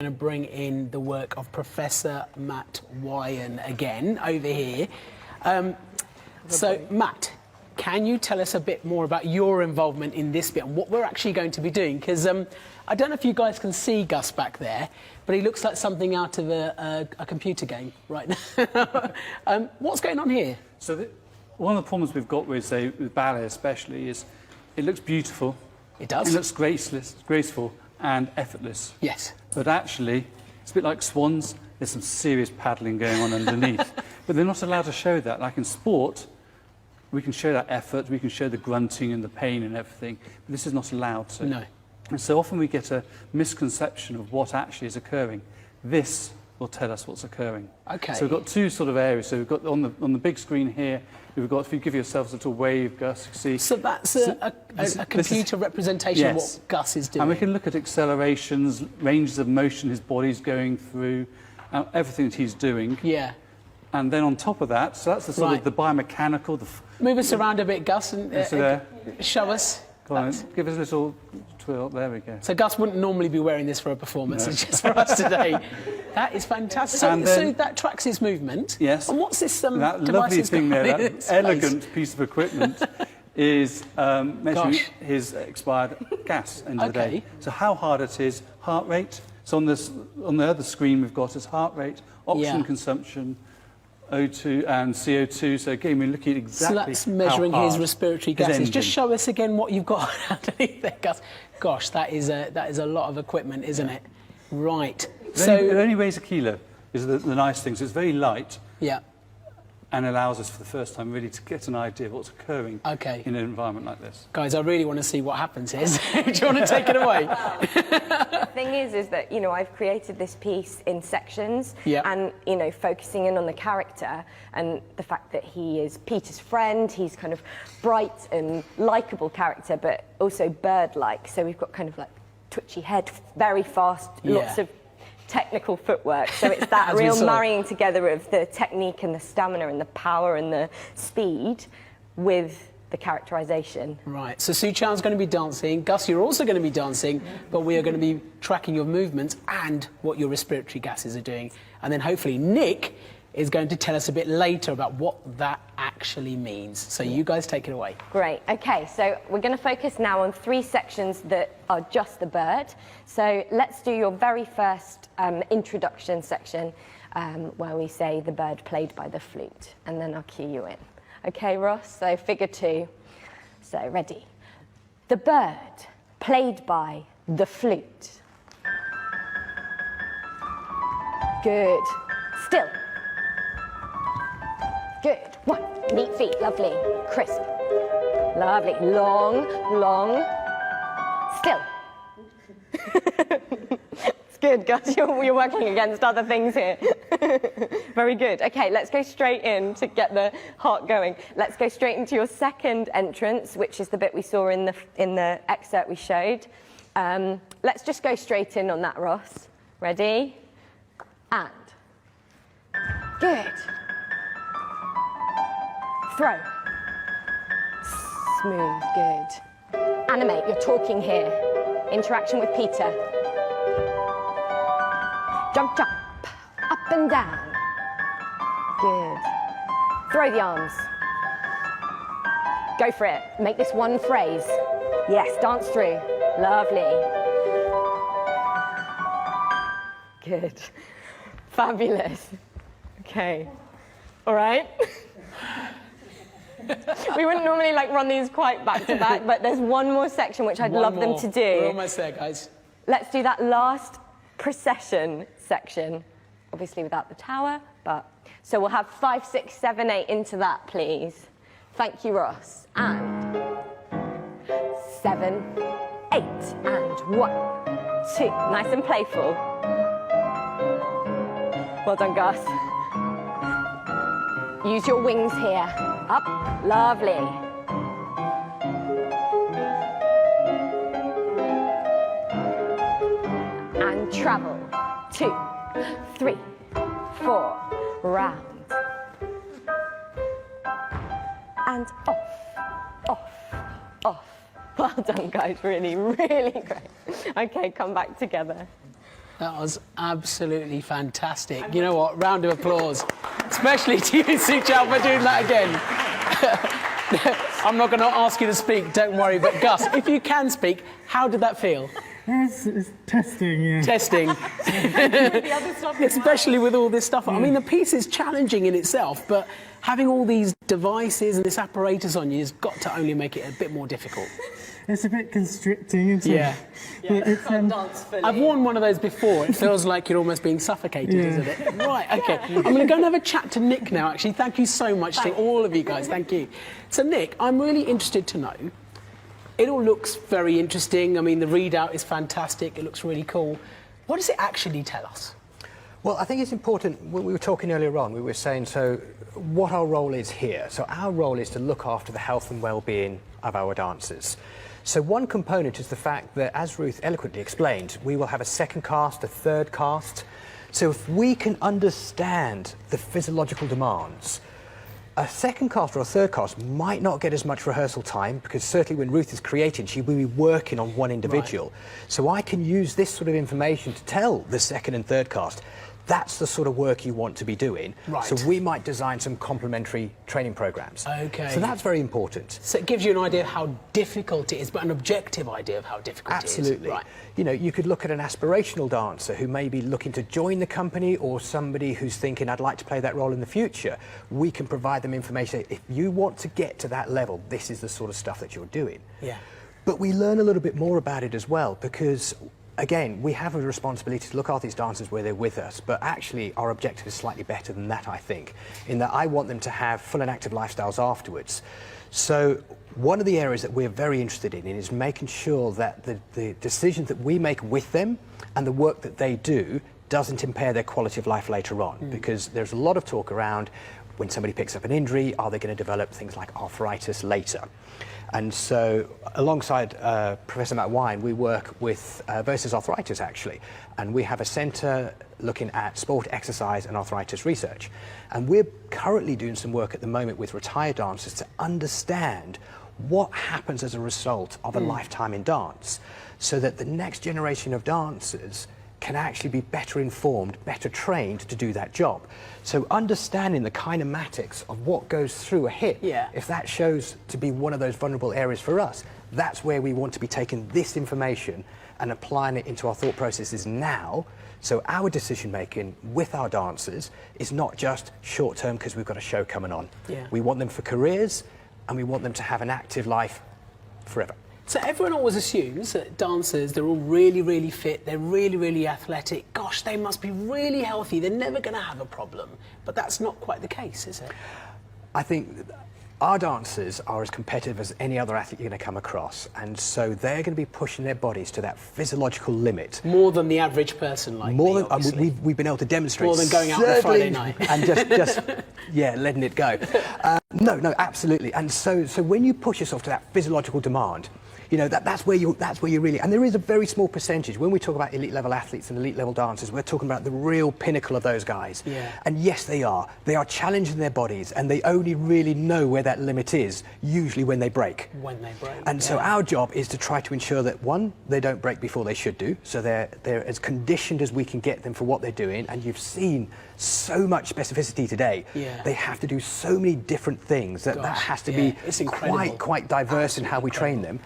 going to bring in the work of Professor Matt Wyan again over here. So, Matt, can you tell us a bit more about your involvement in this bit and what we're actually going to be doing? Because I don't know if you guys can see Gus back there, but he looks like something out of a computer game right now. What's going on here? So one of the problems we've got with, say, with ballet especially is it looks beautiful. It does. It looks graceful and effortless. Yes. But actually, it's a bit like swans. There's some serious paddling going on underneath. But they're not allowed to show that. Like in sport, we can show that effort, we can show the grunting and the pain and everything, but this is not allowed to. No. And so often we get a misconception of what actually is occurring. This will tell us what's occurring. Okay. So we've got two sort of areas. So we've got on the big screen here, we've got, if you give yourselves a little wave, Gus, you see. So that's a computer representation of what Gus is doing. And we can look at accelerations, ranges of motion his body's going through, everything that he's doing. Yeah. And then on top of that, so that's the sort of the biomechanical. Move us around a bit, Gus, and show us. Go on, give us a little twirl. There we go. So Gus wouldn't normally be wearing this for a performance, it's just for us today. That is fantastic. So that tracks his movement. Yes. And what's this that lovely thing there, that elegant piece of equipment, is measuring his expired gas end of the day. So how hard it is, heart rate. So on the other screen we've got is heart rate, oxygen consumption, O2 and CO2. So again, we're looking at exactly so that's measuring his respiratory gases. Just show us again what you've got underneath there, Gus. Gosh, that is a lot of equipment, isn't it? Right. It only weighs a kilo. Is the nice thing. So it's very light. Yeah. And allows us for the first time really to get an idea of what's occurring in an environment like this. Guys, I really want to see what happens here. Do you want to take it away? The thing is that, you know, I've created this piece in sections and, you know, focusing in on the character and the fact that he is Peter's friend. He's kind of bright and likeable character, but also bird-like. So we've got kind of like twitchy head, very fast, lots of technical footwork, so it's that real marrying together of the technique and the stamina and the power and the speed with the characterization. Right, so Sue Chan's going to be dancing, Gus, you're also going to be dancing, but we are going to be tracking your movements and what your respiratory gases are doing. And then hopefully Nick is going to tell us a bit later about what that actually means. So you guys take it away. Great. Okay, so we're going to focus now on 3 sections that are just the bird. So let's do your very first introduction section where we say the bird played by the flute, and then I'll cue you in. Okay, Ross? So figure 2. So ready. The bird played by the flute. Good. Still. Good. 1. Neat feet. Lovely. Crisp. Lovely. Long, long. Still. It's good, Gus. You're working against other things here. Very good. Okay, let's go straight in to get the heart going. Let's go straight into your second entrance, which is the bit we saw in the excerpt we showed. Let's just go straight in on that, Ross. Ready? And. Good. Throw. Smooth, good. Animate, you're talking here. Interaction with Peter. Jump, jump. Up and down. Good. Throw the arms. Go for it. Make this one phrase. Yes, dance through. Lovely. Good. Fabulous. Okay. All right. We wouldn't normally run these quite back to back, but there's one more section which I'd love them to do. We're almost there, guys. Let's do that last procession section, obviously without the tower, but so we'll have 5, 6, 7, 8 into that, please. Thank you, Ross. And 7, 8, and 1, 2. Nice and playful. Well done, Gus. Use your wings here. Up. Lovely. And travel. 2, 3, 4. Round. And off. Off. Off. Well done, guys. Really, really great. Okay, come back together. That was absolutely fantastic. You know what? Round of applause, especially to you, Suchal, for doing that again. I'm not going to ask you to speak, don't worry. But Gus, if you can speak, how did that feel? It's testing, yeah. Testing. Especially with all this stuff. I mean, the piece is challenging in itself, but having all these devices and this apparatus on you has got to only make it a bit more difficult. It's a bit constricting, isn't it? Yeah. But it's, I've worn one of those before. It feels like you're almost being suffocated, isn't it? Right, OK. I'm going to go and have a chat to Nick now, actually. Thank you so much to all of you guys. Thank you. So, Nick, I'm really interested to know, it all looks very interesting. I mean, the readout is fantastic. It looks really cool. What does it actually tell us? Well, I think it's important, when we were talking earlier on, we were saying, so what our role is here. So our role is to look after the health and well-being of our dancers. So one component is the fact that, as Ruth eloquently explained, we will have a second cast, a third cast. So if we can understand the physiological demands, a second cast or a third cast might not get as much rehearsal time, because certainly when Ruth is creating, she will be working on one individual. Right. So I can use this sort of information to tell the second and third cast, that's the sort of work you want to be doing. Right. So we might design some complementary training programs. Okay. So that's very important. So it gives you an idea of how difficult it is, but an objective idea of how difficult Absolutely. it is. Right. You know, you could look at an aspirational dancer who may be looking to join the company, or somebody who's thinking, I'd like to play that role in the future. We can provide them information. If you want to get to that level, this is the sort of stuff that you're doing. Yeah. But we learn a little bit more about it as well, because again, we have a responsibility to look after these dancers where they're with us, but actually our objective is slightly better than that, I think, in that I want them to have full and active lifestyles afterwards. So one of the areas that we're very interested in is making sure that the decisions that we make with them and the work that they do doesn't impair their quality of life later on, because there's a lot of talk around when somebody picks up an injury, are they going to develop things like arthritis later? And so, alongside Professor Matt Wine, we work with Versus Arthritis, actually. And we have a centre looking at sport, exercise and arthritis research. And we're currently doing some work at the moment with retired dancers to understand what happens as a result of a lifetime in dance, so that the next generation of dancers can actually be better informed, better trained to do that job. So understanding the kinematics of what goes through a hip, if that shows to be one of those vulnerable areas for us, that's where we want to be taking this information and applying it into our thought processes now. So our decision making with our dancers is not just short term because we've got a show coming on. We want them for careers, and we want them to have an active life forever. So everyone always assumes that dancers, they're all really, really fit, they're really, really athletic. Gosh, they must be really healthy, they're never going to have a problem. But that's not quite the case, is it? I think our dancers are as competitive as any other athlete you're going to come across, and so they're going to be pushing their bodies to that physiological limit. More than the average person like me, obviously. We've been able to demonstrate. More than going out on a Friday night. And just letting it go. No, absolutely. And so when you push yourself to that physiological demand, you know, that's where you really, and there is a very small percentage. When we talk about elite level athletes and elite level dancers, we're talking about the real pinnacle of those guys. And yes, they are challenging their bodies, and they only really know where that limit is, usually when they break. And so our job is to try to ensure that, one, they don't break before they should do, so they're as conditioned as we can get them for what they're doing. And you've seen so much specificity today. They have to do so many different things that has to be quite diverse in how we train them.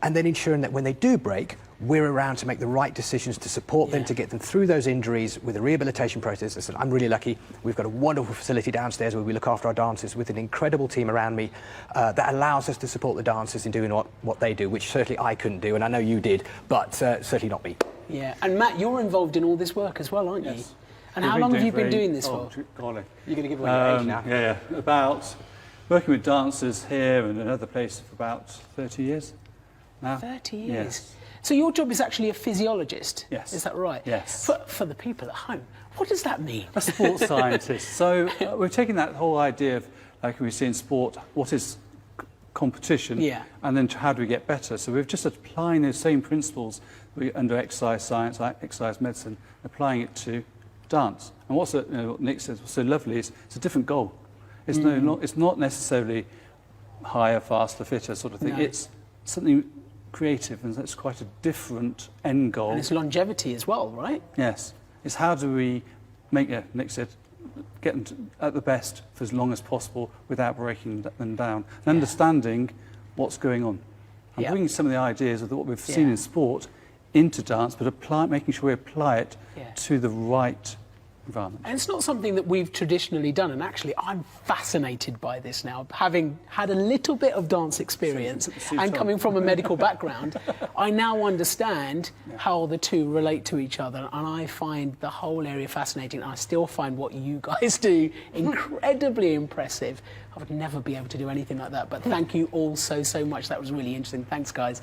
And then ensuring that when they do break, we're around to make the right decisions to support them, to get them through those injuries with a rehabilitation process. Listen, I'm really lucky. We've got a wonderful facility downstairs where we look after our dancers with an incredible team around me that allows us to support the dancers in doing what they do, which certainly I couldn't do, and I know you did, but certainly not me. Yeah, and Matt, you're involved in all this work as well, aren't you? And how long have you been doing this for? Golly. You're going to give away your age now. Yeah, about working with dancers here and another place for about 30 years now. 30 years? Yes. So your job is actually a physiologist? Yes. Is that right? Yes. For the people at home, what does that mean? A sports scientist. So we're taking that whole idea of, like we see in sport, what is competition, and then how do we get better? So we're just applying those same principles under exercise science, like exercise medicine, applying it to dance. And what Nick says was so lovely is it's a different goal. It's it's not necessarily higher, faster, fitter sort of thing. No. It's something creative, and that's quite a different end goal. And it's longevity as well, right? Yes. It's how do we make, Nick said, get them at the best for as long as possible without breaking them down, and understanding what's going on. And bringing some of the ideas of what we've seen in sport into dance, but making sure we apply it to the right environment. And it's not something that we've traditionally done, and actually I'm fascinated by this now, having had a little bit of dance experience and coming from a medical background. I now understand how the two relate to each other, and I find the whole area fascinating. I still find what you guys do incredibly impressive. I would never be able to do anything like that, but thank you all so much. That was really interesting. Thanks, guys.